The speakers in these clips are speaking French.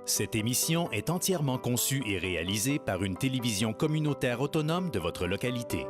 Cette émission est entièrement conçue et réalisée par une télévision communautaire autonome de votre localité.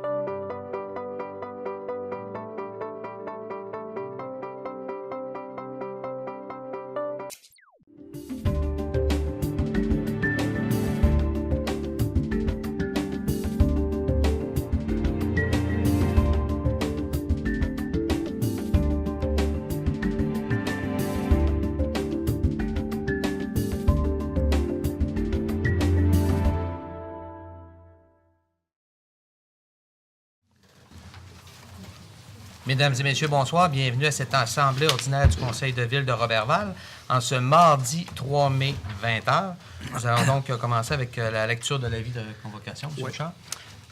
Mesdames et messieurs, bonsoir. Bienvenue à cette assemblée ordinaire du Conseil de ville de Roberval en ce mardi 3 mai 20h. Nous allons donc commencer avec la lecture de l'avis de convocation. Monsieur Charles.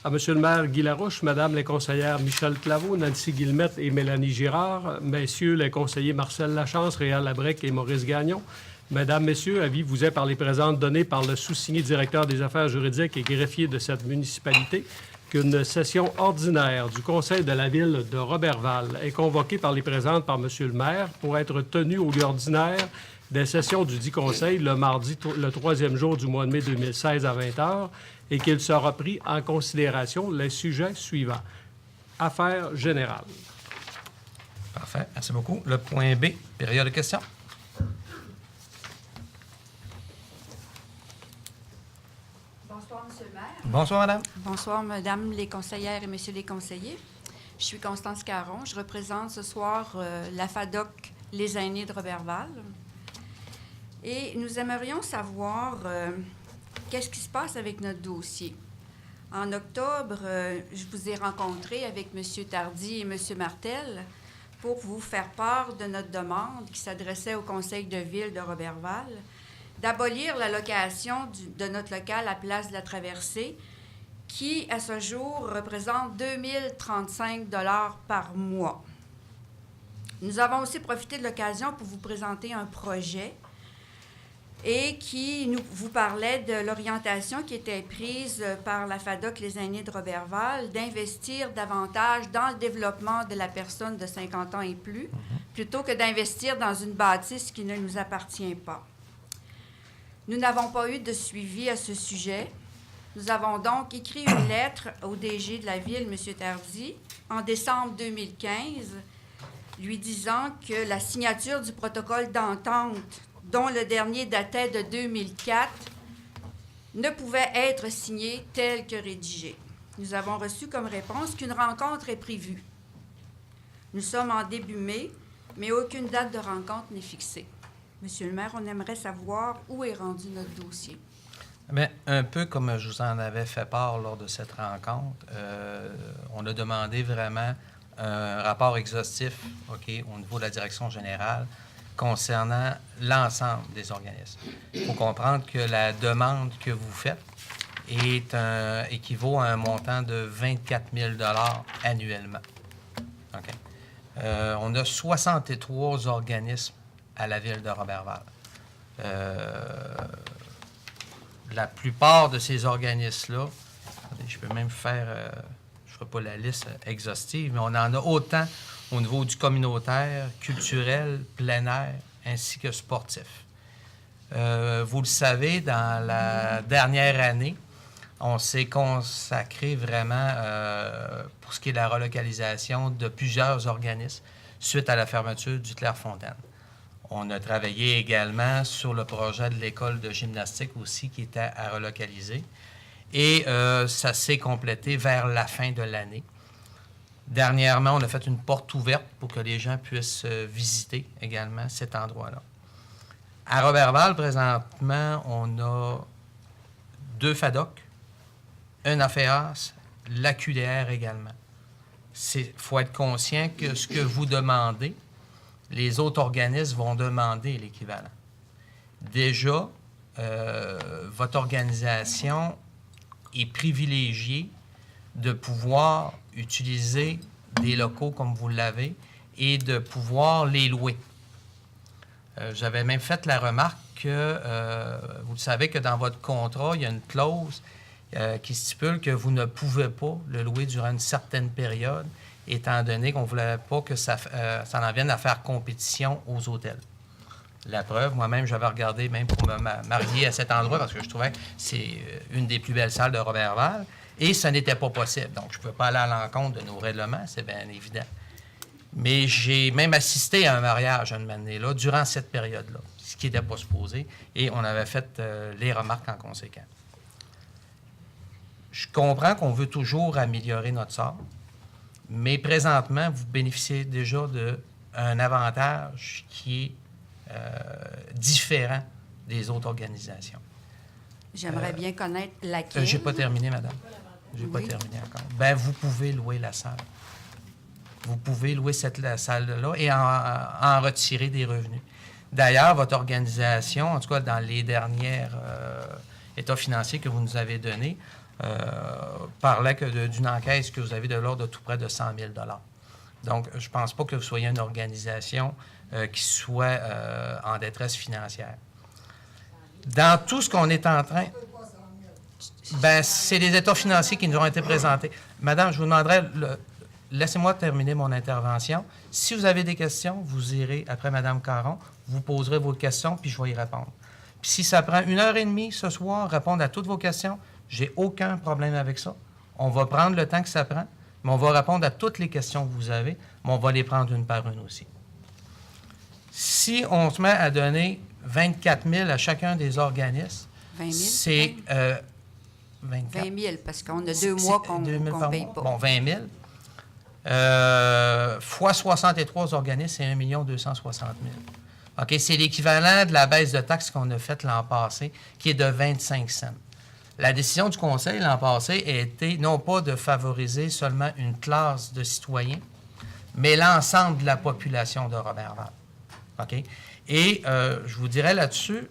À Monsieur le maire Guy Larouche, Madame les conseillères Michel Claveau, Nancy Guillemette et Mélanie Girard, Messieurs les conseillers Marcel Lachance, Réal Labrec et Maurice Gagnon, Mesdames, Messieurs, avis vous est par les présentes données par le sous-signé directeur des affaires juridiques et greffier de cette municipalité qu'une session ordinaire du Conseil de la ville de Roberval est convoquée par les présentes par Monsieur le maire pour être tenue au lieu ordinaire des sessions du dit Conseil le mardi, le troisième jour du mois de mai 2016 à 20h et qu'il sera pris en considération les sujets suivants. Affaires générales. Parfait. Merci beaucoup. Le point B, période de questions. Bonsoir, Monsieur le maire. Bonsoir, Madame. Bonsoir, Madame les conseillères et Messieurs les conseillers. Je suis Constance Caron. Je représente ce soir la FADOC Les Aînés de Roberval. Et nous aimerions savoir qu'est-ce qui se passe avec notre dossier. En octobre, je vous ai rencontré avec M. Tardy et M. Martel pour vous faire part de notre demande qui s'adressait au Conseil de ville de Roberval d'abolir la location de notre local à Place de la Traversée qui, à ce jour, représente 2 035 $ par mois. Nous avons aussi profité de l'occasion pour vous présenter un projet et qui vous parlait de l'orientation qui était prise par la FADOC Les Aînés de Roberval d'investir davantage dans le développement de la personne de 50 ans et plus, plutôt que d'investir dans une bâtisse qui ne nous appartient pas. Nous n'avons pas eu de suivi à ce sujet. Nous avons donc écrit une lettre au DG de la Ville, M. Tardy, en décembre 2015, lui disant que la signature du protocole d'entente, dont le dernier datait de 2004, ne pouvait être signée telle que rédigée. Nous avons reçu comme réponse qu'une rencontre est prévue. Nous sommes en début mai, mais aucune date de rencontre n'est fixée. Monsieur le maire, on aimerait savoir où est rendu notre dossier. Bien, un peu comme je vous en avais fait part lors de cette rencontre, on a demandé vraiment un rapport exhaustif au niveau de la direction générale concernant l'ensemble des organismes. Il faut comprendre que la demande que vous faites équivaut à un montant de 24 000 $ annuellement. Okay. On a 63 organismes à la ville de Roberval. La plupart de ces organismes-là, je peux même faire, je ne ferai pas la liste exhaustive, mais on en a autant au niveau du communautaire, culturel, plein air, ainsi que sportif. Vous le savez, dans la dernière année, on s'est consacré vraiment pour ce qui est de la relocalisation de plusieurs organismes suite à la fermeture du Clairefontaine. On a travaillé également sur le projet de l'école de gymnastique aussi qui était à relocaliser. Et ça s'est complété vers la fin de l'année. Dernièrement, on a fait une porte ouverte pour que les gens puissent visiter également cet endroit-là. À Roberval, présentement, on a 2 FADOC, un AFEAS, l'AQDR également. Il faut être conscient que ce que vous demandez, les autres organismes vont demander l'équivalent. Déjà, votre organisation est privilégiée de pouvoir utiliser des locaux comme vous l'avez et de pouvoir les louer. J'avais même fait la remarque que, vous le savez que dans votre contrat, il y a une clause qui stipule que vous ne pouvez pas le louer durant une certaine période, étant donné qu'on ne voulait pas que ça en vienne à faire compétition aux hôtels. La preuve, moi-même, j'avais regardé même pour me marier à cet endroit parce que je trouvais que c'est une des plus belles salles de Robertval et ce n'était pas possible. Donc, je ne pouvais pas aller à l'encontre de nos règlements, c'est bien évident. Mais j'ai même assisté à un mariage à une année-là durant cette période-là, ce qui n'était pas supposé, et on avait fait les remarques en conséquence. Je comprends qu'on veut toujours améliorer notre sort, mais présentement, vous bénéficiez déjà d'un avantage qui est différent des autres organisations. J'aimerais bien connaître laquelle. J'ai pas terminé, madame. J'ai pas terminé encore. Bien, vous pouvez louer la salle. Vous pouvez louer la salle-là et en retirer des revenus. D'ailleurs, votre organisation, en tout cas dans les derniers états financiers que vous nous avez donnés, parlait d'une encaisse que vous avez de l'ordre de tout près de 100 000 $. Donc, je ne pense pas que vous soyez une organisation qui soit en détresse financière. Dans tout ce qu'on est en train... Bien, c'est les états financiers qui nous ont été présentés. Madame, je vous demanderai... Laissez-moi terminer mon intervention. Si vous avez des questions, vous irez après Mme Caron, vous poserez vos questions, puis je vais y répondre. Puis si ça prend 1h30 ce soir, répondre à toutes vos questions, j'ai aucun problème avec ça. On va prendre le temps que ça prend, mais on va répondre à toutes les questions que vous avez, mais on va les prendre une par une aussi. Si on se met à donner 24 000 à chacun des organismes, 20 000? c'est... 24. 20 000, parce qu'on a 2 mois qu'on ne paye pas. Bon, 20 000. Fois 63 organismes, c'est 1 260 000. OK? C'est l'équivalent de la baisse de taxes qu'on a faite l'an passé, qui est de 25 cents. La décision du Conseil l'an passé a été non pas de favoriser seulement une classe de citoyens, mais l'ensemble de la population de Robertval. OK? Et je vous dirais là-dessus,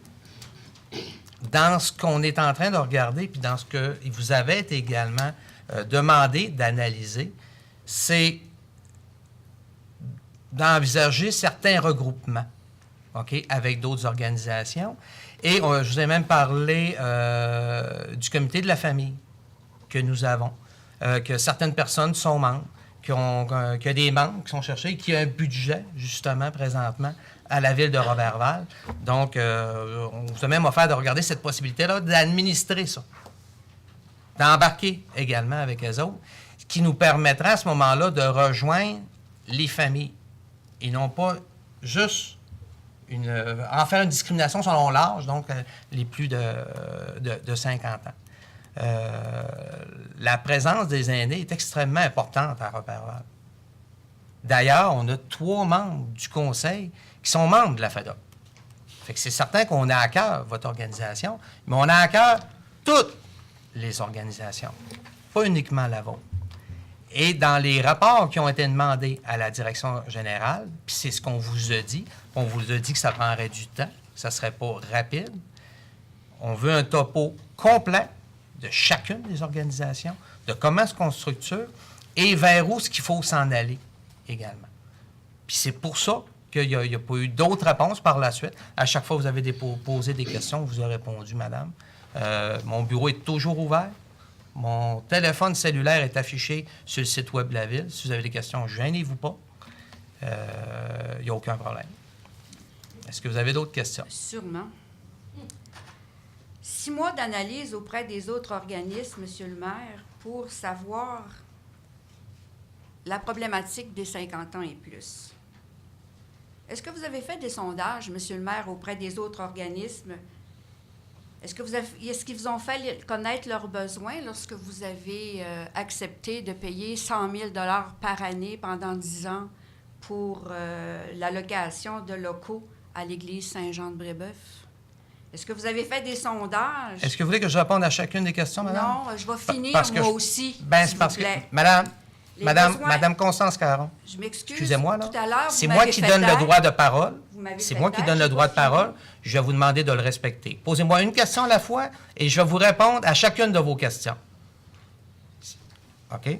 dans ce qu'on est en train de regarder, puis dans ce que vous avez été également demandé d'analyser, c'est d'envisager certains regroupements, OK, avec d'autres organisations. Et je vous ai même parlé du comité de la famille que nous avons, que certaines personnes sont membres, qu'il y a des membres qui sont cherchés et qu'il y a un budget, justement, présentement, à la ville de Robertval. Donc, on vous a même offert de regarder cette possibilité-là, d'administrer ça, d'embarquer également avec eux autres, ce qui nous permettra à ce moment-là de rejoindre les familles et non pas juste en faire une discrimination selon l'âge, donc les plus de 50 ans. La présence des aînés est extrêmement importante à Robertval. D'ailleurs, on a 3 membres du conseil qui sont membres de la FADOC. Fait que c'est certain qu'on a à cœur votre organisation, mais on a à cœur toutes les organisations, pas uniquement la vôtre. Et dans les rapports qui ont été demandés à la direction générale, puis c'est ce qu'on vous a dit, on vous a dit que ça prendrait du temps, que ça ne serait pas rapide. On veut un topo complet de chacune des organisations, de comment est-ce qu'on structure et vers où est-ce qu'il faut s'en aller également. Puis c'est pour ça qu'il n'y a pas eu d'autres réponses par la suite. À chaque fois que vous avez posé des questions, on vous a répondu, madame. Mon bureau est toujours ouvert. Mon téléphone cellulaire est affiché sur le site web de la Ville. Si vous avez des questions, gênez-vous pas. Il n'y a aucun problème. Est-ce que vous avez d'autres questions? Sûrement. 6 mois d'analyse auprès des autres organismes, Monsieur le maire, pour savoir la problématique des 50 ans et plus. Est-ce que vous avez fait des sondages, Monsieur le maire, auprès des autres organismes? Est-ce qu'ils vous ont fait connaître leurs besoins lorsque vous avez accepté de payer 100 000 $ par année pendant 10 ans pour la location de locaux à l'église Saint-Jean-de-Brébeuf? Est-ce que vous avez fait des sondages? Est-ce que vous voulez que je réponde à chacune des questions, madame? Non, je vais finir moi aussi, ben, s'il parce vous plaît. Que, Madame Constance Caron, je m'excuse. Excusez-moi, là. Tout à l'heure, c'est moi qui donne le droit de parole. C'est moi qui donne le droit de parole. Fini. Je vais vous demander de le respecter. Posez-moi une question à la fois et je vais vous répondre à chacune de vos questions. OK?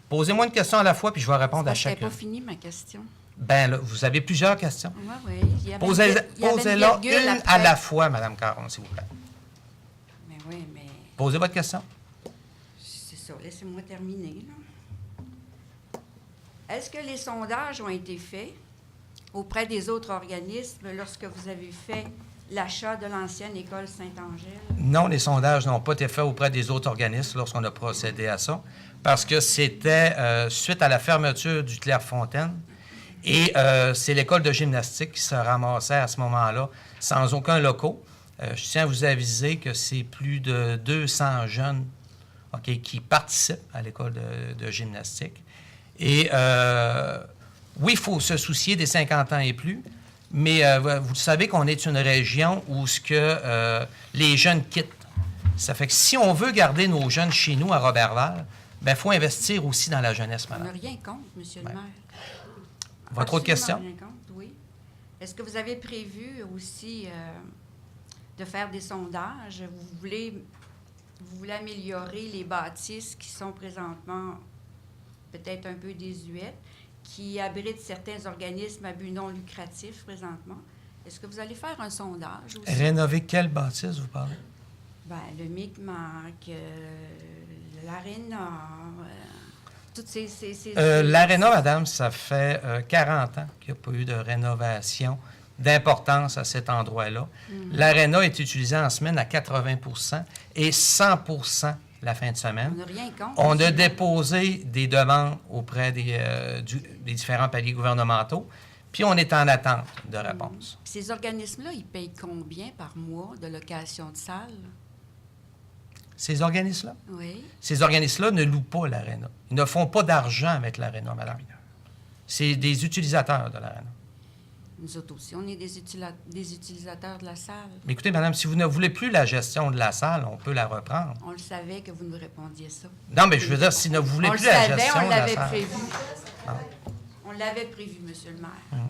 Posez-moi une question à la fois puis je vais répondre à chacune. Je n'ai pas fini ma question. Bien, là, vous avez plusieurs questions. Oui. Posez-la une à la fois, Mme Caron, s'il vous plaît. Mais oui, mais... Posez votre question. C'est ça. Laissez-moi terminer, là. Est-ce que les sondages ont été faits auprès des autres organismes lorsque vous avez fait l'achat de l'ancienne école Saint-Angèle? Non, les sondages n'ont pas été faits auprès des autres organismes lorsqu'on a procédé à ça, parce que c'était suite à la fermeture du Clairefontaine. Et c'est l'école de gymnastique qui se ramassait à ce moment-là sans aucun locaux. Je tiens à vous aviser que c'est plus de 200 jeunes qui participent à l'école de gymnastique. Et oui, il faut se soucier des 50 ans et plus, mais vous savez qu'on est une région où les jeunes quittent. Ça fait que si on veut garder nos jeunes chez nous à Roberval, il faut investir aussi dans la jeunesse, On madame. n'a rien contre, M. le maire. Votre autre question? Absolument rien contre, oui. Est-ce que vous avez prévu aussi de faire des sondages? Vous voulez améliorer les bâtisses qui sont présentement peut-être un peu désuètes, qui abritent certains organismes à but non lucratif présentement. Est-ce que vous allez faire un sondage aussi? Rénover quelle bâtisse, vous parlez? Bien, le Micmac, l'Aréna, toutes ces L'Aréna, madame, ça fait 40 ans qu'il n'y a pas eu de rénovation d'importance à cet endroit-là. L'Aréna est utilisée en semaine à 80 % et 100 % la fin de semaine. On n'a rien contre. On a déposé des demandes auprès des différents paliers gouvernementaux, puis on est en attente de réponse. Puis ces organismes-là, ils payent combien par mois de location de salle? Ces organismes-là? Oui. Ces organismes-là ne louent pas l'Aréna. Ils ne font pas d'argent avec l'Aréna, madame. C'est des utilisateurs de l'Aréna. Nous autres aussi, on est des utilisateurs de la salle. Mais écoutez, madame, si vous ne voulez plus la gestion de la salle, on peut la reprendre. On le savait que vous nous répondiez ça. Non, mais je veux dire, si vous ne voulez plus la gestion on de la l'avait salle... prévu. On l'avait prévu, Monsieur le maire.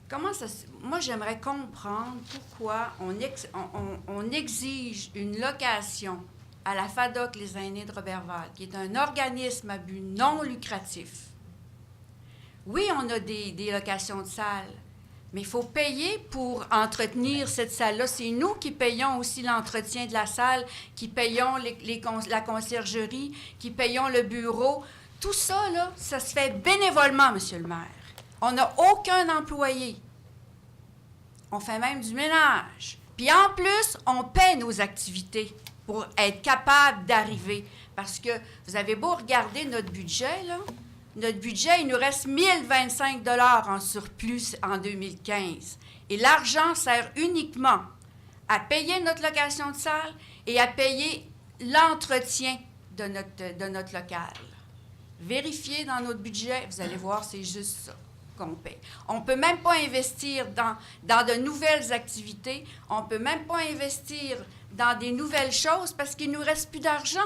Comment ça... Moi, j'aimerais comprendre pourquoi on exige une location à la FADOC Les Aînés de Roberval, qui est un organisme à but non lucratif. Oui, on a des locations de salles, mais il faut payer pour entretenir cette salle-là. C'est nous qui payons aussi l'entretien de la salle, qui payons la conciergerie, qui payons le bureau. Tout ça, là, ça se fait bénévolement, Monsieur le maire. On n'a aucun employé. On fait même du ménage. Puis en plus, on paie nos activités pour être capable d'arriver. Parce que vous avez beau regarder notre budget, là, notre budget, il nous reste 1025 $ en surplus en 2015. Et l'argent sert uniquement à payer notre location de salle et à payer l'entretien de notre local. Vérifiez dans notre budget, vous allez voir, c'est juste ça qu'on paye. On ne peut même pas investir dans de nouvelles activités. On ne peut même pas investir dans des nouvelles choses parce qu'il ne nous reste plus d'argent.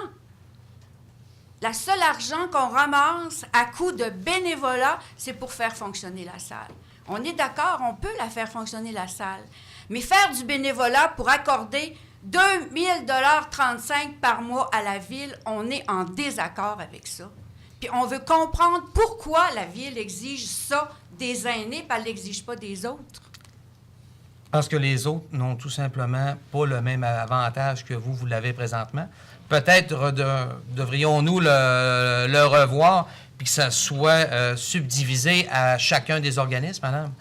Le seul argent qu'on ramasse à coup de bénévolat, c'est pour faire fonctionner la salle. On est d'accord, on peut la faire fonctionner, la salle. Mais faire du bénévolat pour accorder 2 035 $ par mois à la Ville, on est en désaccord avec ça. Puis on veut comprendre pourquoi la Ville exige ça des aînés, puis elle ne l'exige pas des autres. Parce que les autres n'ont tout simplement pas le même avantage que vous l'avez présentement. Peut-être devrions-nous le revoir puis que ça soit subdivisé à chacun des organismes, madame.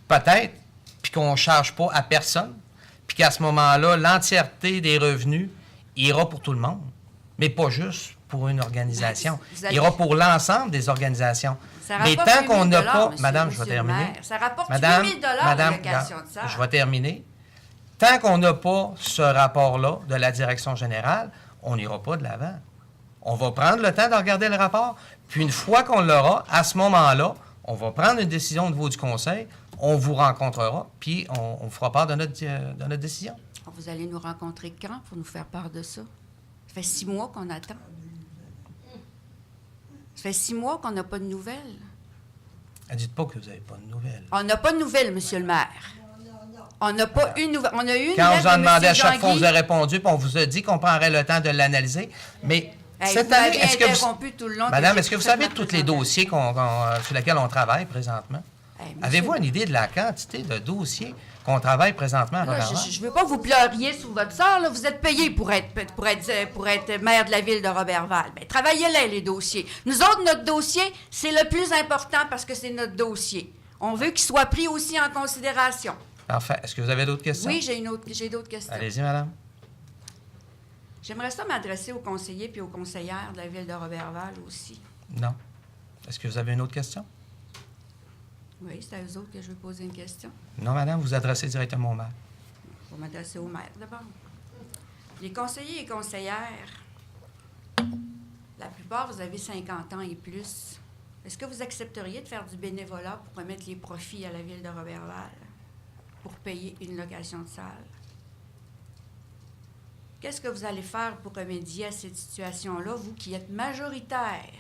Peut-être, puis qu'on ne charge pas à personne, puis qu'à ce moment-là, l'entièreté des revenus ira pour tout le monde, mais pas juste pour une organisation. Il ira pour l'ensemble des organisations. Mais tant qu'on n'a pas... Madame, je vais terminer. Ça rapporte 8 000 $ la location de salle. Je vais terminer. Tant qu'on n'a pas ce rapport-là de la direction générale, on n'ira pas de l'avant. On va prendre le temps de regarder le rapport, puis une fois qu'on l'aura, à ce moment-là, on va prendre une décision au niveau du conseil, on vous rencontrera, puis on fera part de notre décision. Vous allez nous rencontrer quand pour nous faire part de ça? Ça fait 6 mois qu'on attend. Ça fait 6 mois qu'on n'a pas de nouvelles. Dites pas que vous n'avez pas de nouvelles. On n'a pas de nouvelles, Monsieur le maire. On n'a pas une nouvelle. On a eu une Quand lettre vous en de demandez M. à chaque fois, on Jean-Guy. vous a répondu, puis on vous a dit qu'on prendrait le temps de l'analyser. Mais cette vous année, m'avez est-ce que vous... interrompu tout le long. Madame, que est-ce que j'ai vous fait savez ma tous les présentation. dossiers sur lesquels on travaille présentement? Hey, monsieur- Avez-vous une idée de la quantité de dossiers qu'on travaille présentement à Là, Roberval? je ne veux pas vous pleuriez sous votre sort. Là. Vous êtes payé pour être maire de la ville de Roberval. Bien, travaillez-les dossiers. Nous autres, notre dossier, c'est le plus important parce que c'est notre dossier. On veut qu'il soit pris aussi en considération. Parfait. Est-ce que vous avez d'autres questions? Oui, j'ai d'autres questions. Allez-y, madame. J'aimerais ça m'adresser aux conseillers puis aux conseillères de la ville de Roberval aussi. Non. Est-ce que vous avez une autre question? Oui, c'est à eux autres que je veux poser une question. Non, madame, vous adressez directement au maire. Je vais m'adresser au maire d'abord. Les conseillers et conseillères, la plupart, vous avez 50 ans et plus. Est-ce que vous accepteriez de faire du bénévolat pour remettre les profits à la ville de Roberval pour payer une location de salle? Qu'est-ce que vous allez faire pour remédier à cette situation-là, vous qui êtes majoritaire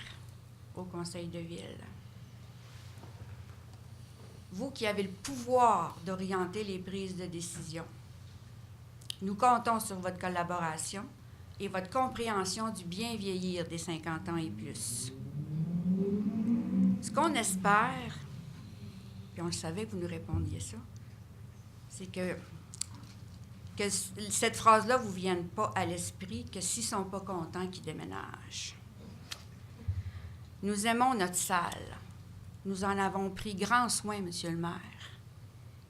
au conseil de ville? Vous qui avez le pouvoir d'orienter les prises de décision. Nous comptons sur votre collaboration et votre compréhension du bien vieillir des 50 ans et plus. Ce qu'on espère, puis on le savait que vous nous répondiez ça, c'est que cette phrase-là ne vous vienne pas à l'esprit, que s'ils ne sont pas contents, qu'ils déménagent. Nous aimons notre salle. Nous en avons pris grand soin, Monsieur le maire.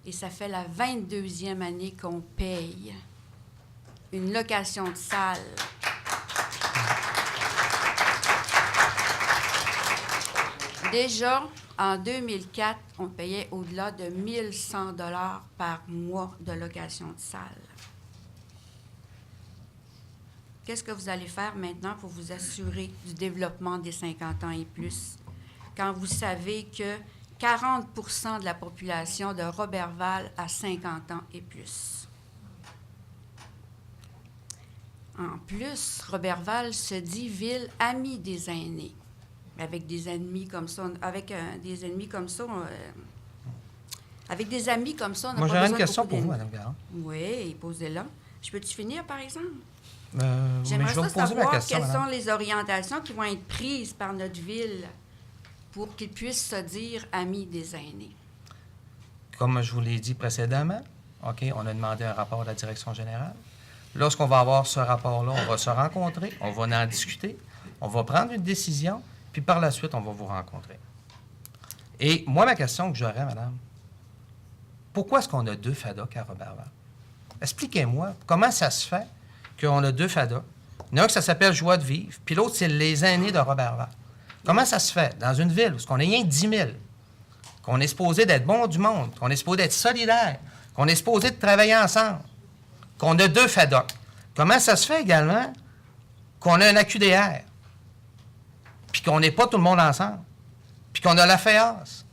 Et ça fait la 22e année qu'on paye une location de salle. Déjà, en 2004, on payait au-delà de 1 100 $ par mois de location de salle. Qu'est-ce que vous allez faire maintenant pour vous assurer du développement des 50 ans et plus, quand vous savez que 40 % de la population de Roberval a 50 ans et plus? En plus, Roberval se dit ville amie des aînés. Avec des ennemis comme ça, avec des amis comme ça, on n'a Moi, pas j'aurais besoin une de question beaucoup pour vous, d'ennemis. madame Garand. Oui, posez-la. Je peux-tu finir, par exemple? Mais J'aimerais je vais ça vous poser ma savoir question, quelles madame. sont les orientations qui vont être prises par notre ville pour qu'ils puissent se dire amis des aînés. Comme je vous l'ai dit précédemment, OK, on a demandé un rapport de la direction générale. Lorsqu'on va avoir ce rapport-là, on va se rencontrer, on va en discuter, on va prendre une décision, puis par la suite, on va vous rencontrer. Et moi, ma question que j'aurais, madame, pourquoi est-ce qu'on a 2 FADOC à Roberval? Expliquez-moi, comment ça se fait qu'on a 2 FADOC? Il y en a un qui s'appelle Joie de vivre, puis l'autre, c'est les aînés de Roberval. Comment ça se fait dans une ville où on est rien que 10 000, qu'on est supposé d'être bon du monde, qu'on est supposé d'être solidaire, qu'on est supposé de travailler ensemble, qu'on a 2 FADOC? Comment ça se fait également qu'on a un AQDR, puis qu'on n'est pas tout le monde ensemble, puis qu'on a la FEAS?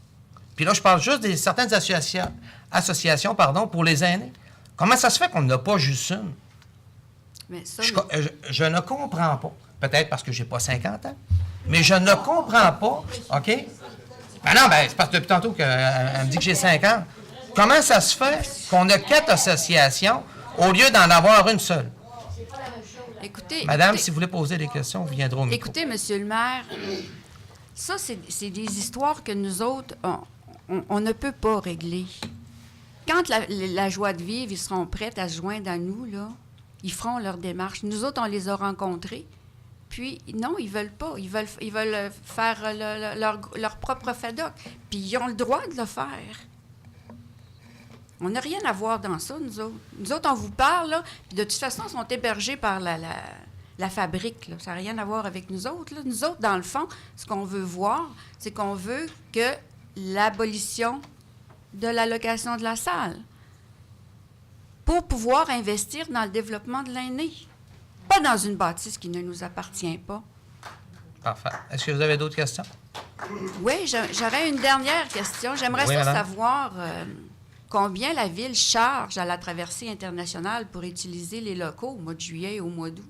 Puis là, je parle juste des certaines associations pour les aînés. Comment ça se fait qu'on n'a pas juste une? Mais ça, Je ne comprends pas. Peut-être parce que j'ai pas 50 ans. Mais je ne comprends pas, OK? Ben non, ben, c'est parce que depuis tantôt qu'elle me dit que j'ai 50. Comment ça se fait qu'on a 4 associations au lieu d'en avoir une seule? écoutez, Madame, écoutez, si vous voulez poser des questions, vous viendrez au micro. écoutez, Monsieur le maire, ça, c'est des histoires que nous autres, on ne peut pas régler. Quand la joie de vivre, ils seront prêts à se joindre à nous, là, ils feront leur démarche. Nous autres, on les a rencontrés. Puis, non, ils veulent pas. Ils veulent faire leur propre FADOC. Puis, ils ont le droit de le faire. On n'a rien à voir dans ça, nous autres. Nous autres, on vous parle, là, puis de toute façon, ils sont hébergés par la fabrique, là. Ça n'a rien à voir avec nous autres, là. Nous autres, dans le fond, ce qu'on veut voir, c'est qu'on veut que l'abolition de la location de la salle pour pouvoir investir dans le développement de l'aîné. Pas dans une bâtisse qui ne nous appartient pas. Parfait. Est-ce que vous avez d'autres questions? Oui, j'aurais une dernière question. J'aimerais Oui, ça madame. savoir combien la Ville charge à la traversée internationale pour utiliser les locaux au mois de juillet et au mois d'août.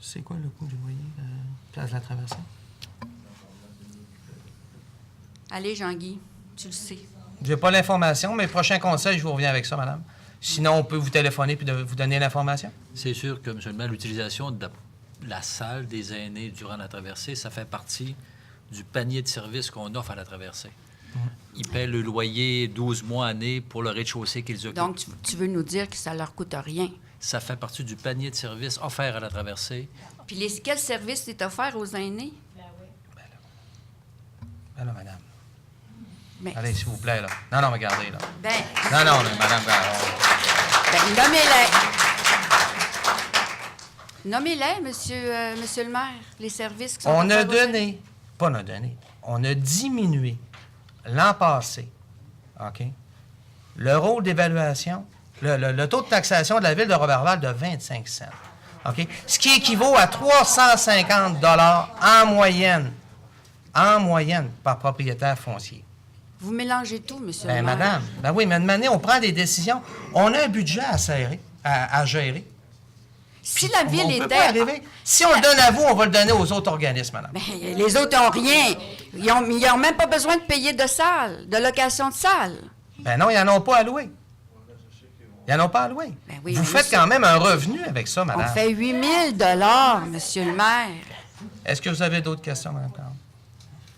C'est quoi le coût du loyer, place de la traversée? Allez, Jean-Guy, tu le sais. Je n'ai pas l'information, mais prochain conseil, je vous reviens avec ça, madame. Sinon, on peut vous téléphoner puis vous donner l'information. C'est sûr que, M. le maire, l'utilisation de la salle des aînés durant la traversée, ça fait partie du panier de services qu'on offre à la traversée. Ils paient le loyer 12 mois, année pour le rez-de-chaussée qu'ils occupent. Donc, tu veux nous dire que ça leur coûte rien. Ça fait partie du panier de services offerts à la traversée. Puis quel service est offert aux aînés? Alors, madame. Mais, Allez, s'il vous plaît, là. Non, regardez, là. ben, Non, mais madame Garon. Nommez-les, monsieur le maire, les services qui sont On a offerts aux aînés. on a diminué l'an passé, OK, le rôle d'évaluation, le taux de taxation de la ville de Roberval de 25 cents, OK, ce qui équivaut à 350 $ en moyenne par propriétaire foncier. Vous mélangez tout, monsieur Ben, le maire. madame, ben oui, mais de manière, on prend des décisions. On a un budget à gérer. Si la ville On peut était... pas arriver. Si on le donne à vous, on va le donner aux autres organismes, madame. Ben, les autres n'ont rien. Ils n'ont même pas besoin de payer de salle, de location de salle. Ben non, ils n'en ont pas alloué. Ils n'en ont pas alloué. Ben oui, Vous mais faites ça- quand même un revenu avec ça, madame. On fait 8 000 monsieur le maire. Est-ce que vous avez d'autres questions, madame Caron?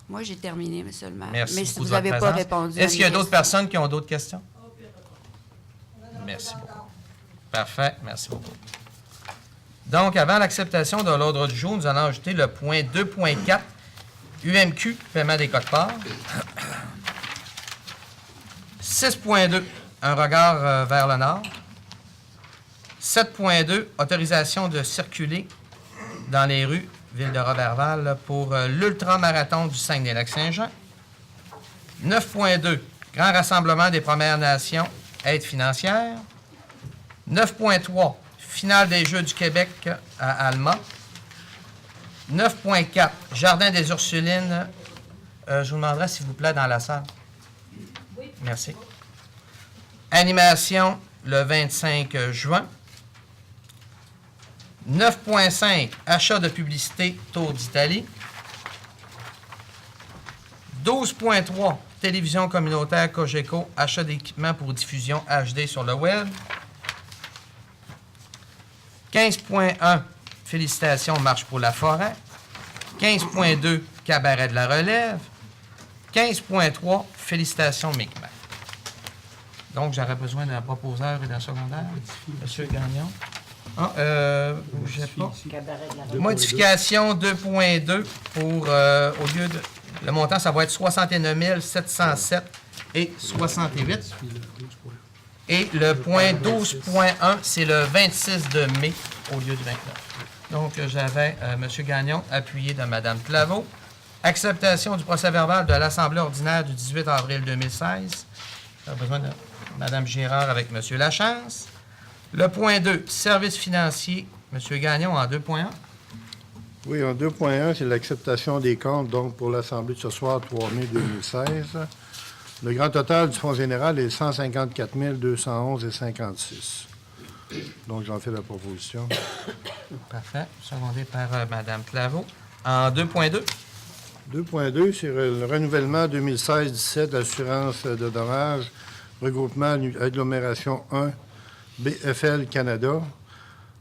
Moi, j'ai terminé, monsieur le maire. Merci Mais beaucoup si de vous votre n'avez pas présence. répondu... Est-ce qu'il y a à mes d'autres personnes qui ont d'autres questions? Merci beaucoup. Parfait, merci beaucoup. Donc, avant l'acceptation de l'ordre du jour, nous allons ajouter le point 2.4, UMQ, paiement des cotes-parts. 6.2, un regard vers le nord. 7.2, autorisation de circuler dans les rues, ville de Roberval, pour l'ultramarathon du Saguenay-Lac-Saint-Jean. 9.2, grand rassemblement des Premières Nations, aide financière. 9.3, finale des Jeux du Québec à Alma. 9.4, Jardin des Ursulines. Je vous demanderai, s'il vous plaît, dans la salle. Oui. Merci. Animation le 25 juin. 9.5, achat de publicité Tour d'Italie. 12.3, télévision communautaire Cogeco, achat d'équipements pour diffusion HD sur le web. 15.1, félicitations, marche pour la forêt. 15.2, cabaret de la relève. 15.3, félicitations, Micmac. Donc, j'aurais besoin d'un proposeur et d'un secondaire. Monsieur Gagnon. Bougez pas. Modification 2.2 pour, au lieu de... Le montant, ça va être 61 707 et 68. Et le point 12.1, c'est le 26 de mai au lieu du 29. Donc, j'avais M. Gagnon appuyé de Mme Claveau. Acceptation du procès-verbal de l'Assemblée ordinaire du 18 avril 2016. J'ai besoin de Mme Girard avec M. Lachance. Le point 2, service financier, M. Gagnon en 2.1. Oui, en 2.1, c'est l'acceptation des comptes, donc pour l'Assemblée de ce soir, 3 mai 2016. Le grand total du fonds général est 154 211,56. Donc, j'en fais la proposition. Parfait. Secondé par Mme Claveau. En 2.2. 2.2, c'est le renouvellement 2016-17 d'assurance de dommages, regroupement agglomération 1, BFL Canada,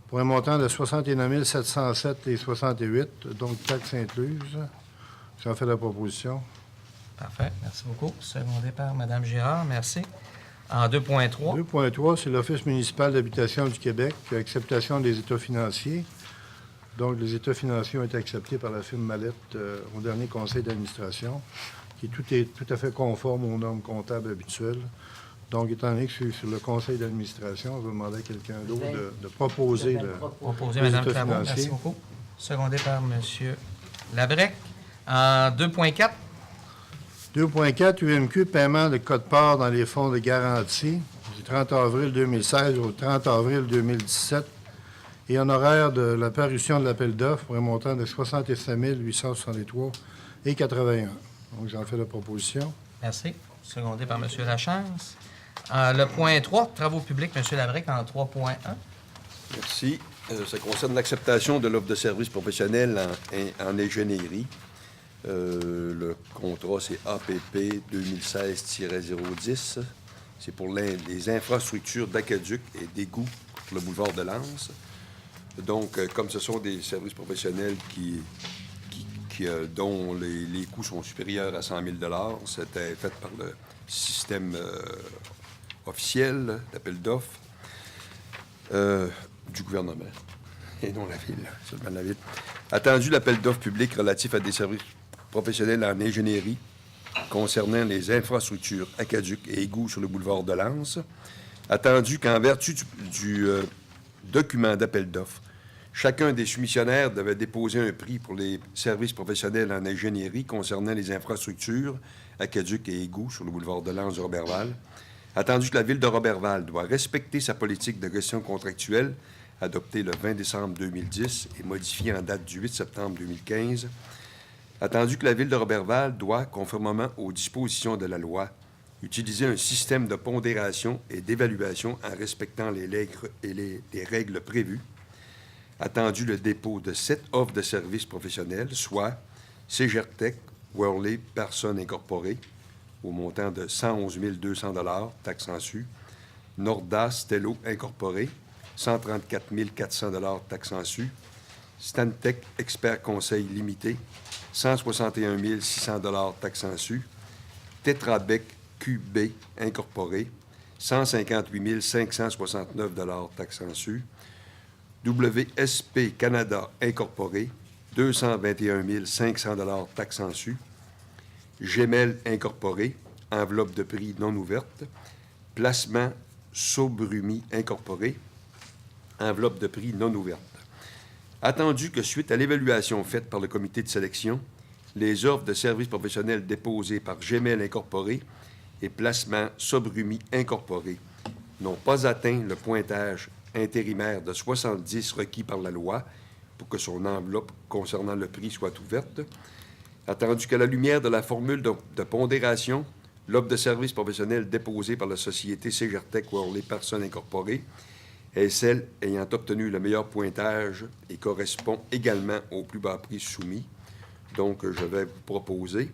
pour un montant de 61 707,68, donc taxes incluses. J'en fais la proposition. Parfait. Merci beaucoup. Secondé par Mme Girard. Merci. En 2.3. 2.3, c'est l'Office municipal d'habitation du Québec, acceptation des états financiers. Donc, les états financiers ont été acceptés par la firme Mallette au dernier conseil d'administration, qui est tout à fait conforme aux normes comptables habituelles. Donc, étant donné que je suis sur le conseil d'administration, on va demander à quelqu'un d'autre de proposer Proposé les Mme états Claveau. Merci financiers. beaucoup. Secondé par M. Labrec. En 2.4. 2.4, UMQ, paiement de code-part dans les fonds de garantie du 30 avril 2016 au 30 avril 2017 et honoraire de la parution de l'appel d'offres pour un montant de 67 863,81. Donc, j'en fais la proposition. Merci. Secondé par M. Lachance. Le point 3, travaux publics, M. Labrec, en 3.1. Merci. Ça concerne l'acceptation de l'offre de services professionnels en ingénierie. Le contrat, c'est APP 2016-010. C'est pour les infrastructures d'aqueduc et d'égouts pour le boulevard de Lens. Donc, comme ce sont des services professionnels qui dont les coûts sont supérieurs à 100 000 $. C'était fait par le système officiel d'appel d'offres du gouvernement, et non la Ville, seulement la Ville. Attendu l'appel d'offres public relatif à des services professionnels en ingénierie concernant les infrastructures aqueducs et égouts sur le boulevard de Lens. Attendu qu'en vertu du document d'appel d'offres, chacun des soumissionnaires devait déposer un prix pour les services professionnels en ingénierie concernant les infrastructures, aqueducs et égouts sur le boulevard de Lens de Roberval. Attendu que la Ville de Roberval doit respecter sa politique de gestion contractuelle adoptée le 20 décembre 2010 et modifiée en date du 8 septembre 2015. Attendu que la Ville de Roberval doit, conformément aux dispositions de la loi, utiliser un système de pondération et d'évaluation en respectant les règles prévues. Attendu le dépôt de 7 offres de services professionnels, soit Ségertech, Worley, Personnes Incorporées, au montant de 111 200 $, taxes en su. Nordas, Tello Incorporé, 134 400 $, taxes en su. Stantec Expert Conseil Limité, 161 600 $, taxes en su. Tetrabec QB Incorporé, 158 569 $, taxes en su. WSP Canada Incorporé, 221 500 $, taxes en su. Gemel Incorporé, enveloppe de prix non ouverte. Placement Sobrumi Incorporé, enveloppe de prix non ouverte. Attendu que suite à l'évaluation faite par le comité de sélection, les offres de services professionnels déposées par Gemel Incorporé et Placement Sobrumi Incorporé n'ont pas atteint le pointage intérimaire de 70 requis par la loi pour que son enveloppe concernant le prix soit ouverte. Attendu qu'à la lumière de la formule de pondération, l'offre de services professionnels déposée par la société Ségertech Worley Personnes Incorporées est celle ayant obtenu le meilleur pointage et correspond également au plus bas prix soumis. Donc, je vais vous proposer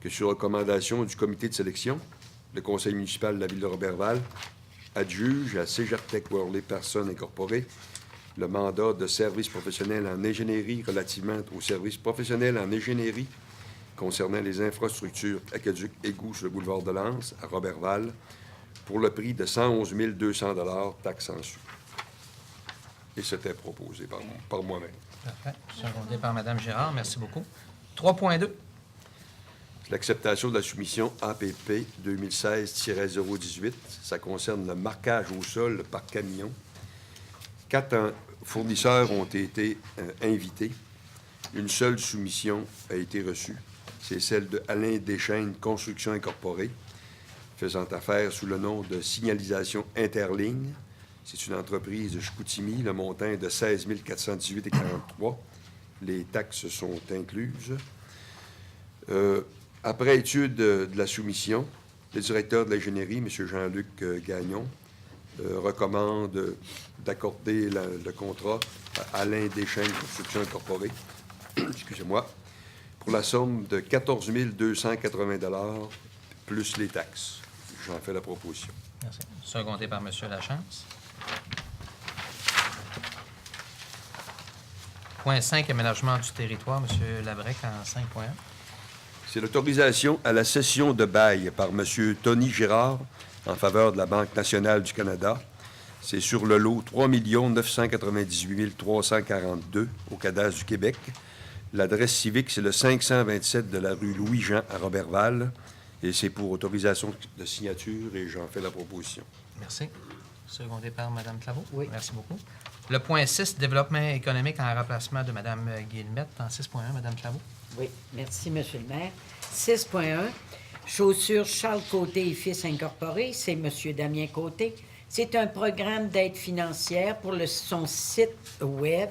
que, sur recommandation du comité de sélection, le conseil municipal de la Ville de Roberval adjuge à Ségertech Worley Personnes Incorporées le mandat de service professionnel en ingénierie relativement aux services professionnels en ingénierie concernant les infrastructures aqueducs égouts sur le boulevard de Lens à Roberval pour le prix de 111 200 $, taxes en su. Et c'était proposé par moi-même. Parfait. Secondé par Mme Girard. Merci beaucoup. 3.2. L'acceptation de la soumission APP 2016-018. Ça concerne le marquage au sol par camion. 4 fournisseurs ont été invités. Une seule soumission a été reçue. C'est celle de Alain Deschaines Construction Incorporée, faisant affaire sous le nom de Signalisation Interligne. C'est une entreprise de Chicoutimi. Le montant est de 16 418,43 $. Les taxes sont incluses. Après étude de la soumission, le directeur de l'ingénierie, M. Jean-Luc Gagnon, recommande d'accorder le contrat à Alain Deschaines Construction Incorporée, excusez-moi, pour la somme de 14 280 $ plus les taxes. J'en fais la proposition. Merci. Secondé par M. Lachance. Point 5, aménagement du territoire. M. Labrec en 5.1. C'est l'autorisation à la cession de bail par M. Tony Girard en faveur de la Banque nationale du Canada. C'est sur le lot 3 998 342 au cadastre du Québec. L'adresse civique, c'est le 527 de la rue Louis-Jean à Roberval. Et c'est pour autorisation de signature et j'en fais la proposition. Merci. Secondé par Mme Claveau. Oui. Merci beaucoup. Le point 6, développement économique en remplacement de Mme Guillemette en 6.1. Mme Claveau. Oui, merci, M. le maire. 6.1, Chaussures Charles Côté et Fils Incorporé, c'est M. Damien Côté. C'est un programme d'aide financière pour son site Web.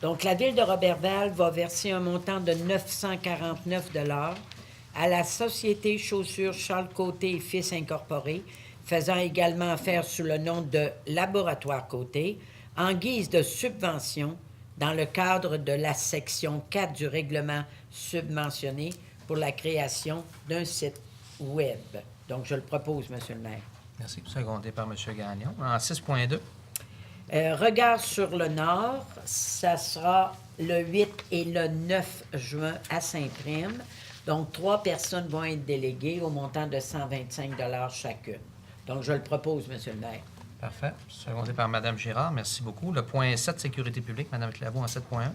Donc, la Ville de Roberval va verser un montant de 949 $ à la Société Chaussures Charles Côté et Fils Incorporé, faisant également affaire sous le nom de Laboratoire Côté, en guise de subvention dans le cadre de la section 4 du règlement subventionné pour la création d'un site Web. Donc, je le propose, M. le maire. Merci. Secondé par M. Gagnon. En 6.2. Regard sur le nord, ça sera le 8 et le 9 juin à Saint-Prime. Donc, 3 personnes vont être déléguées au montant de 125 chacune. Donc, je le propose, Monsieur le maire. Parfait. Secondé par Mme Girard. Merci beaucoup. Le point 7, sécurité publique, Mme Claveau, en 7.1.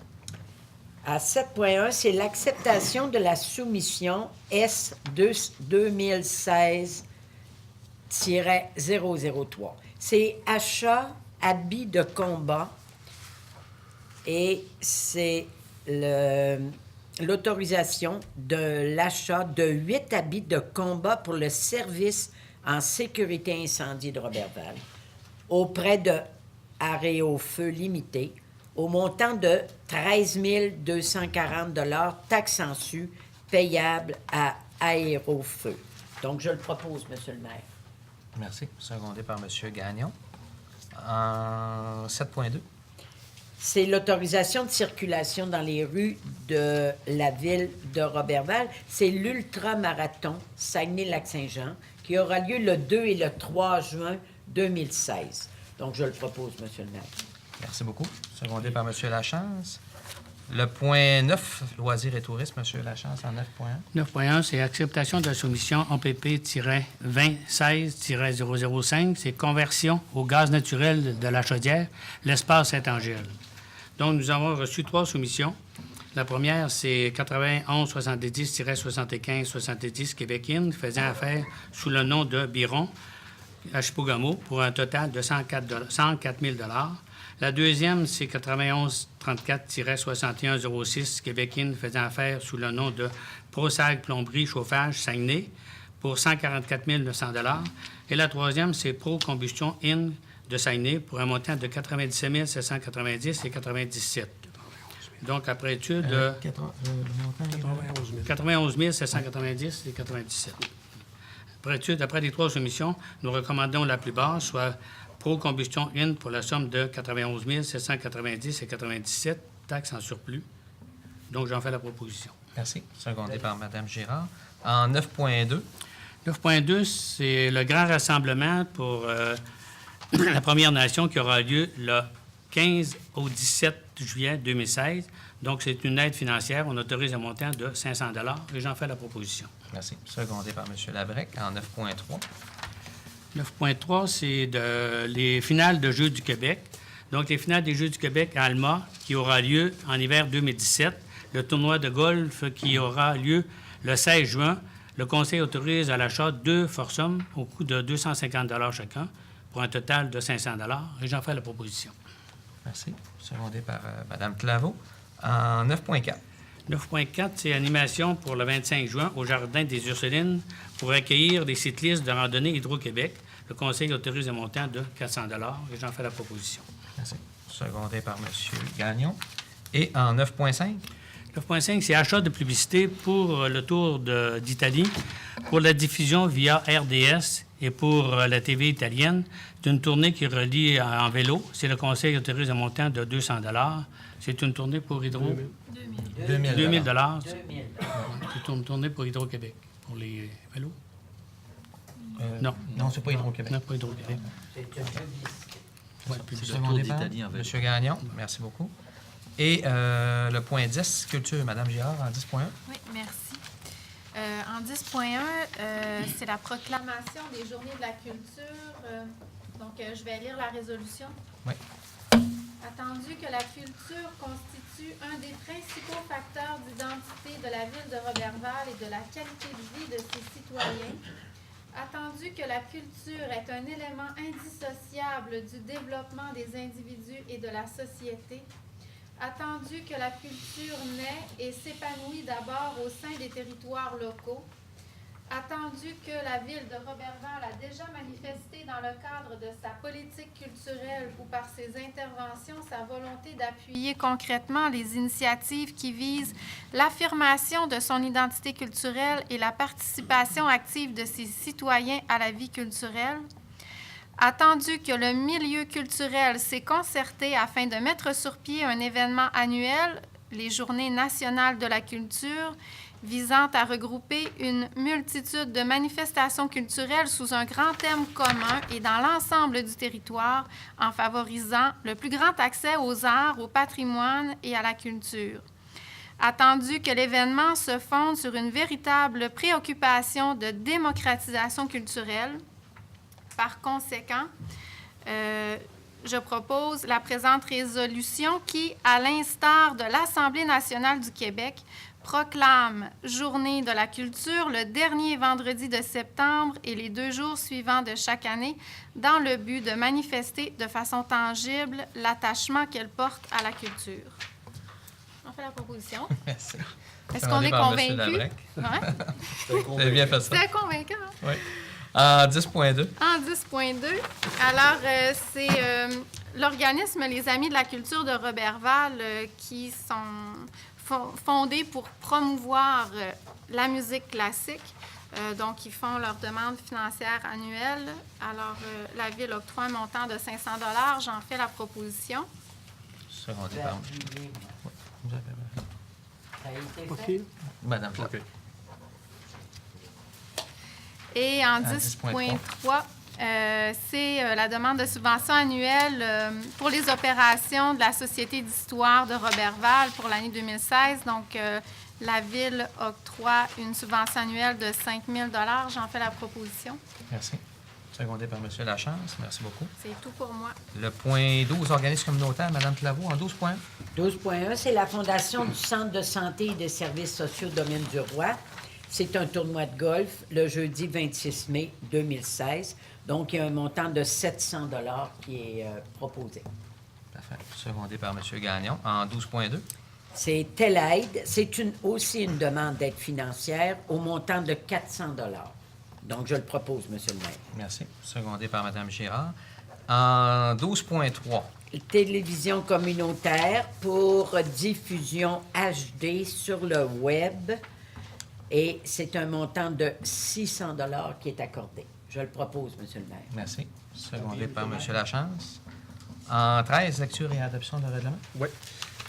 À 7.1, c'est l'acceptation de la soumission S2016-003. C'est achat, habits de combat et c'est l'autorisation de l'achat de 8 habits de combat pour le service en sécurité incendie de Roberval auprès de Aréofeu Limité au montant de 13 240 taxes en su payables à Aérofeu. Donc, je le propose, Monsieur le maire. Merci. Secondé par M. Gagnon. En 7.2. C'est l'autorisation de circulation dans les rues de la ville de Roberval. C'est l'ultramarathon Saguenay-Lac-Saint-Jean qui aura lieu le 2 et le 3 juin 2016. Donc, je le propose, Monsieur le maire. Merci beaucoup. Secondé par M. Lachance. Le point 9, loisirs et tourisme, M. Lachance, en 9.1. 9.1, c'est acceptation de la soumission OPP-2016-005. C'est conversion au gaz naturel de la chaudière, l'espace Saint-Angèle. Donc, nous avons reçu 3 soumissions. La première, c'est 91-70-75-70 Québec-In, faisant affaire sous le nom de Biron, à Chipougamau, pour un total de 104 000 $. La deuxième, c'est 91-34-61-06 Québec-In, faisant affaire sous le nom de ProSag Plomberie Chauffage Saguenay, pour 144 900 $. Et la troisième, c'est Pro Combustion In de Saguenay, pour un montant de 97 790 et 97. Donc, après étude de 91 790 et 97. Après étude, après les 3 soumissions, nous recommandons la plus basse, soit Pro Combustion In pour la somme de 91 790 et 97, taxes en surplus. Donc, j'en fais la proposition. Merci. Secondé par Mme Girard. En 9.2. 9.2, c'est le grand rassemblement pour la Première Nation qui aura lieu le 15 au 17 juillet 2016. Donc, c'est une aide financière. On autorise un montant de 500 $ et j'en fais la proposition. Merci. Secondé par M. Labrec. En 9.3. 9.3, c'est les finales de Jeux du Québec. Donc, les finales des Jeux du Québec à Alma, qui aura lieu en hiver 2017. Le tournoi de golf qui aura lieu le 16 juin. Le Conseil autorise à l'achat 2 foursomes au coût de 250 $ chacun, pour un total de 500 $ et j'en fais la proposition. Merci. Secondé par Mme Claveau. En 9.4. 9.4, c'est animation pour le 25 juin au Jardin des Ursulines pour accueillir des cyclistes de randonnée Hydro-Québec. Le Conseil autorise un montant de 400 $ et j'en fais la proposition. Merci. Secondé par M. Gagnon. Et en 9.5. 9.5, c'est achat de publicité pour le Tour d'Italie, pour la diffusion via RDS et pour la TV italienne d'une tournée qui relie en vélo. C'est le Conseil autorise un montant de 200 $. C'est une tournée pour Hydro... 2000 $. C'est une tournée pour Hydro-Québec, pour les vélos. Non. Non, c'est pas Hydro-Québec. Non, pas Hydro-Québec. C'est le Tour d'Italie en vélo. M. Gagnon, merci beaucoup. Et le point 10, culture, Mme Girard, en 10.1. Oui, merci. En 10.1, c'est la proclamation des Journées de la culture. Donc, je vais lire la résolution. Oui. Attendu que la culture constitue un des principaux facteurs d'identité de la ville de Roberval et de la qualité de vie de ses citoyens, attendu que la culture est un élément indissociable du développement des individus et de la société, attendu que la culture naît et s'épanouit d'abord au sein des territoires locaux, attendu que la ville de Roberval a déjà manifesté dans le cadre de sa politique culturelle ou par ses interventions sa volonté d'appuyer concrètement les initiatives qui visent l'affirmation de son identité culturelle et la participation active de ses citoyens à la vie culturelle, attendu que le milieu culturel s'est concerté afin de mettre sur pied un événement annuel, les Journées nationales de la culture, visant à regrouper une multitude de manifestations culturelles sous un grand thème commun et dans l'ensemble du territoire, en favorisant le plus grand accès aux arts, au patrimoine et à la culture. Attendu que l'événement se fonde sur une véritable préoccupation de démocratisation culturelle, par conséquent, je propose la présente résolution qui, à l'instar de l'Assemblée nationale du Québec, proclame Journée de la culture le dernier vendredi de septembre et les 2 jours suivants de chaque année dans le but de manifester de façon tangible l'attachement qu'elle porte à la culture. On fait la proposition. Merci. Est-ce qu'on est convaincu? Vous avez bien fait ça. C'était convaincant. Hein? Oui. En 10.2. En 10.2. Alors, c'est l'organisme Les Amis de la culture de Roberval qui sont fondés pour promouvoir la musique classique. Donc, ils font leur demande financière annuelle. Alors, la Ville octroie un montant de 500 $. J'en fais la proposition. Secondé par... Vous avez... Ça a été OK. fait? Madame Claude. OK. Et en 10.3, c'est la demande de subvention annuelle pour les opérations de la Société d'histoire de Roberval pour l'année 2016. Donc, la Ville octroie une subvention annuelle de 5 000 $. J'en fais la proposition. Merci. Secondé par M. Lachance. Merci beaucoup. C'est tout pour moi. Le point 12, organisme communautaire, Mme Claveau, en 12.1. 12.1, c'est la fondation du Centre de santé et des services sociaux Domaine du Roi. C'est un tournoi de golf le jeudi 26 mai 2016. Donc, il y a un montant de 700 $ qui est proposé. Parfait. Secondé par M. Gagnon, en 12.2. C'est Telaide. C'est aussi une demande d'aide financière au montant de 400 $. Donc, je le propose, M. le maire. Merci. Secondé par Mme Girard. En 12.3. Télévision communautaire pour diffusion HD sur le web. Et c'est un montant de 600 $ qui est accordé. Je le propose, M. le maire. Merci. Secondé par M. Lachance. En 13, lecture et adoption de règlement. Oui.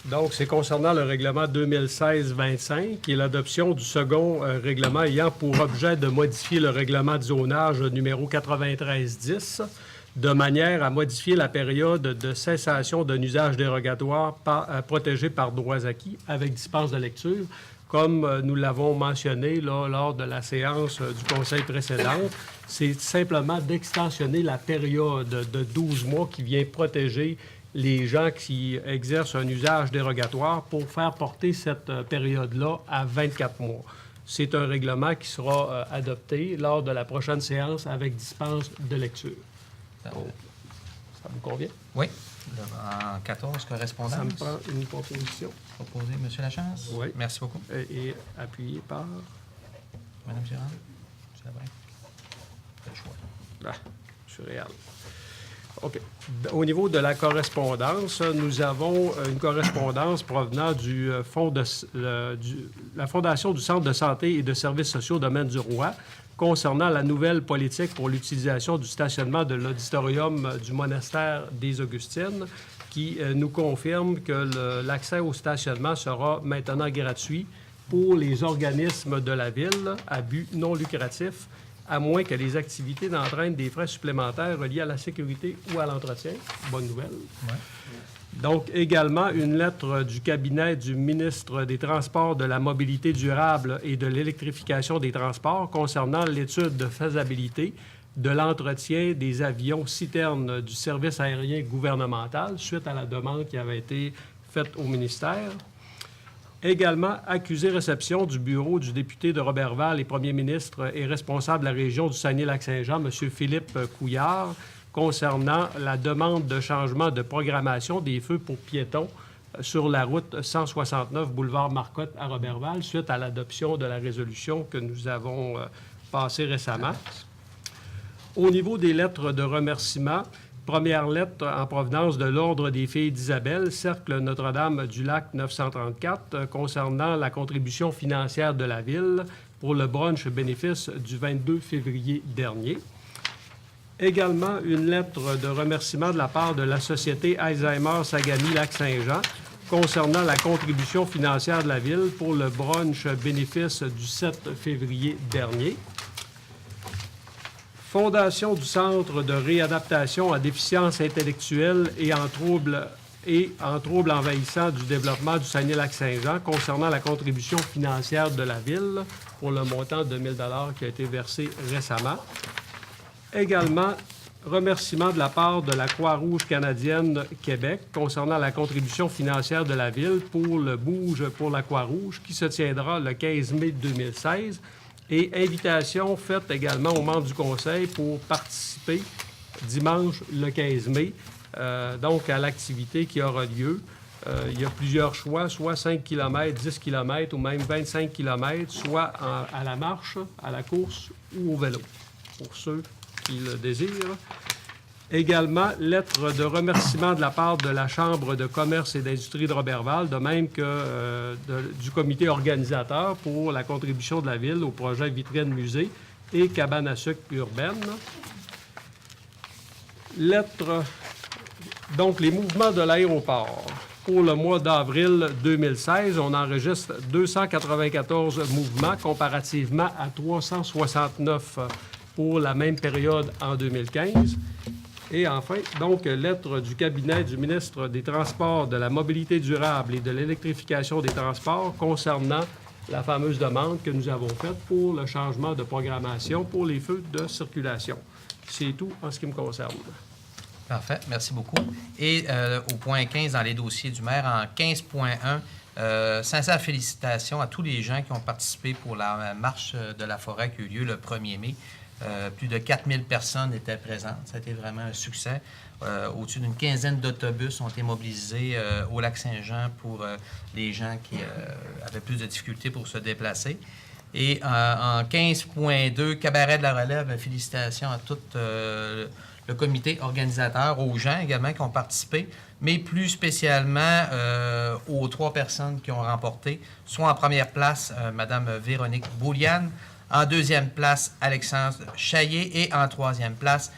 Donc, c'est concernant le règlement 2016-25, qui est l'adoption du second règlement ayant pour objet de modifier le règlement de zonage numéro 9310, de manière à modifier la période de cessation d'un usage dérogatoire protégé par droits acquis avec dispense de lecture. Comme nous l'avons mentionné là, lors de la séance du Conseil précédente, c'est simplement d'extensionner la période de 12 mois qui vient protéger les gens qui exercent un usage dérogatoire pour faire porter cette période-là à 24 mois. C'est un règlement qui sera adopté lors de la prochaine séance avec dispense de lecture. Donc, ça vous convient? Oui. En 14, correspondance. Ça me prend une proposition. Proposé, M. Lachance. Oui. Merci beaucoup. Et appuyé par... Mme Girard. M. Labrec. Le choix. Ah, surréal. OK. Au niveau de la correspondance, nous avons une correspondance provenant du la Fondation du Centre de santé et de services sociaux Domaine du Roi concernant la nouvelle politique pour l'utilisation du stationnement de l'auditorium du monastère des Augustines, qui nous confirme que l'accès au stationnement sera maintenant gratuit pour les organismes de la Ville à but non lucratif, à moins que les activités n'entraînent des frais supplémentaires reliés à la sécurité ou à l'entretien. Bonne nouvelle. Ouais. Donc, également, une lettre du cabinet du ministre des Transports, de la Mobilité durable et de l'électrification des transports concernant l'étude de faisabilité de l'entretien des avions citernes du service aérien gouvernemental suite à la demande qui avait été faite au ministère. Également, accusé-réception du bureau du député de Roberval et premier ministre et responsable de la région du Saguenay-Lac-Saint-Jean, M. Philippe Couillard, concernant la demande de changement de programmation des feux pour piétons sur la route 169 boulevard Marcotte à Roberval, suite à l'adoption de la résolution que nous avons passée récemment. Au niveau des lettres de remerciement, première lettre en provenance de l'Ordre des filles d'Isabelle, Cercle Notre-Dame-du-Lac 934, concernant la contribution financière de la Ville pour le brunch bénéfice du 22 février dernier. Également, une lettre de remerciement de la part de la Société Alzheimer Sagami-Lac-Saint-Jean concernant la contribution financière de la Ville pour le brunch bénéfice du 7 février dernier. Fondation du Centre de réadaptation à déficience intellectuelle et en troubles envahissants du développement du Saguenay-Lac-Saint-Jean concernant la contribution financière de la Ville pour le montant de 1 000 $ qui a été versé récemment. Également, remerciement de la part de la Croix-Rouge canadienne Québec concernant la contribution financière de la Ville pour le Bouge pour la Croix-Rouge qui se tiendra le 15 mai 2016. Et invitation faite également aux membres du Conseil pour participer dimanche le 15 mai, donc à l'activité qui aura lieu. Il y a plusieurs choix, soit 5 km, 10 km ou même 25 km, soit à la marche, à la course ou au vélo, pour ceux qui le désirent. Également, lettre de remerciement de la part de la Chambre de commerce et d'industrie de Roberval, de même que du comité organisateur pour la contribution de la Ville au projet Vitrine Musée et cabane à sucre urbaine. Lettre, donc les mouvements de l'aéroport. Pour le mois d'avril 2016, on enregistre 294 mouvements comparativement à 369 pour la même période en 2015. Et enfin, donc, lettre du cabinet du ministre des Transports, de la Mobilité durable et de l'électrification des transports concernant la fameuse demande que nous avons faite pour le changement de programmation pour les feux de circulation. C'est tout en ce qui me concerne. Parfait, merci beaucoup. Et au point 15 dans les dossiers du maire, en 15.1, sincères félicitations à tous les gens qui ont participé pour la marche de la forêt qui a eu lieu le 1er mai. Plus de 4000 personnes étaient présentes. Ça a été vraiment un succès. Au-dessus d'une quinzaine d'autobus ont été mobilisés au Lac-Saint-Jean pour les gens qui avaient plus de difficultés pour se déplacer. Et en 15.2, Cabaret de la Relève, félicitations à tout le comité organisateur, aux gens également qui ont participé, mais plus spécialement aux 3 personnes qui ont remporté, soit en première place, Mme Véronique Bouliane, en deuxième place, Alexandre Chaillet et en troisième place,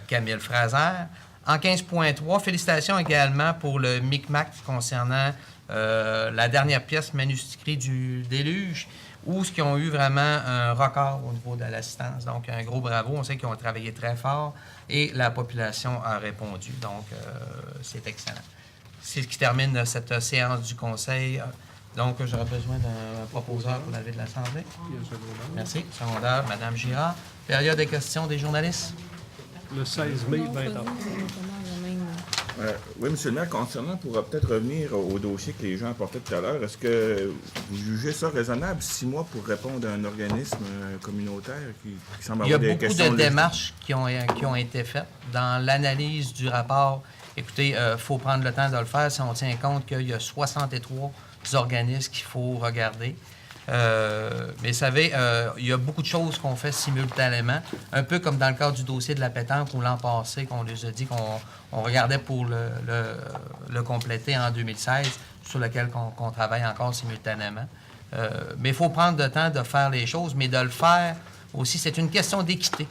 Camille Fraser. En 15.3, félicitations également pour le Micmac concernant la dernière pièce manuscrite du déluge, où ils ont eu vraiment un record au niveau de l'assistance. Donc, un gros bravo. On sait qu'ils ont travaillé très fort et la population a répondu. Donc, c'est excellent. C'est ce qui termine cette séance du Conseil. Donc, j'aurais besoin d'un proposeur pour la vie de l'Assemblée. Merci. Secondaire, Mme Girard. Période des questions des journalistes. Le 16 mai, 20 ans. Oui, M. le maire, concernant, pour peut-être revenir au dossier que les gens apportaient tout à l'heure, est-ce que vous jugez ça raisonnable, 6 mois pour répondre à un organisme communautaire qui semble avoir des questions? Il y a beaucoup de démarches qui ont été faites. Dans l'analyse du rapport, écoutez, il faut prendre le temps de le faire si on tient compte qu'il y a 63 organismes qu'il faut regarder. Mais vous savez, il y a beaucoup de choses qu'on fait simultanément, un peu comme dans le cadre du dossier de la pétanque où l'an passé, qu'on les a dit qu'on regardait pour le compléter en 2016, sur lequel on travaille encore simultanément. Mais il faut prendre le temps de faire les choses, mais de le faire aussi, c'est une question d'équité.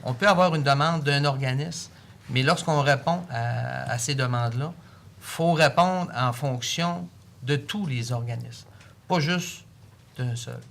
On peut avoir une demande d'un organisme, mais lorsqu'on répond à ces demandes-là, il faut répondre en fonction de tous les organismes, pas juste d'un seul.